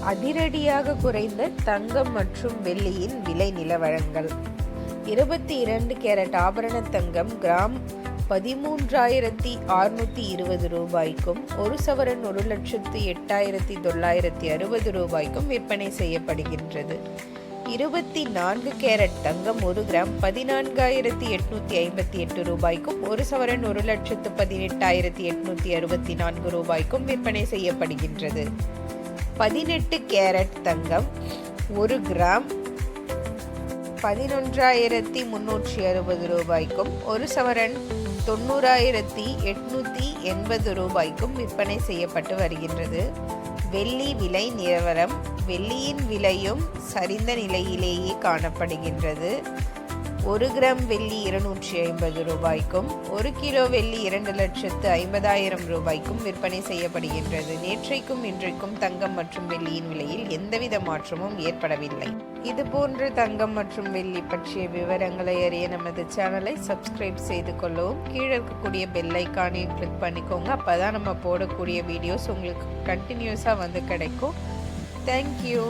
அதிரடியாக குறைந்த தங்கம் மற்றும் வெள்ளியின் விலை நிலவரங்கள். 22 கேரட் ஆபரண தங்கம் கிராம் 13,620 ரூபாய்க்கும், ஒரு சவரன் 1,08,960 ரூபாய்க்கும் விற்பனை செய்யப்படுகின்றது. 24 கேரட் தங்கம் 1 கிராம் 14,858 ரூபாய்க்கும், ஒரு சவரன் 1,18,864 ரூபாய்க்கும் விற்பனை செய்யப்படுகின்றது. 18 கேரட் தங்கம் 1 கிராம் 11,360 ரூபாய்க்கும், ஒரு சவரன் 90,880 ரூபாய்க்கும் விற்பனை செய்யப்பட்டு வருகின்றது. வெள்ளி விலை நிலவரம். வெள்ளியின் விலையும் சரிந்த நிலையிலேயே காணப்படுகின்றது. 1 கிராம் வெள்ளி 250 ரூபாய்க்கும், 1 கிலோ வெள்ளி 2,50,000 ரூபாய்க்கும் விற்பனை செய்யப்படுகின்றது. நேற்றைக்கும் இன்றைக்கும் தங்கம் மற்றும் வெள்ளியின் விலையில் எந்தவித மாற்றமும் ஏற்படவில்லை. இதுபோன்ற தங்கம் மற்றும் வெள்ளி பற்றிய விவரங்களை அறிய நமது சேனலை சப்ஸ்கிரைப் செய்து கொள்ளவும். கீழே இருக்கக்கூடிய பெல் ஐக்கானையும் கிளிக் பண்ணிக்கோங்க. அப்பதான் நம்ம போடக்கூடிய வீடியோஸ் உங்களுக்கு கண்டினியூஸாக வந்து கிடைக்கும். தேங்க்யூ.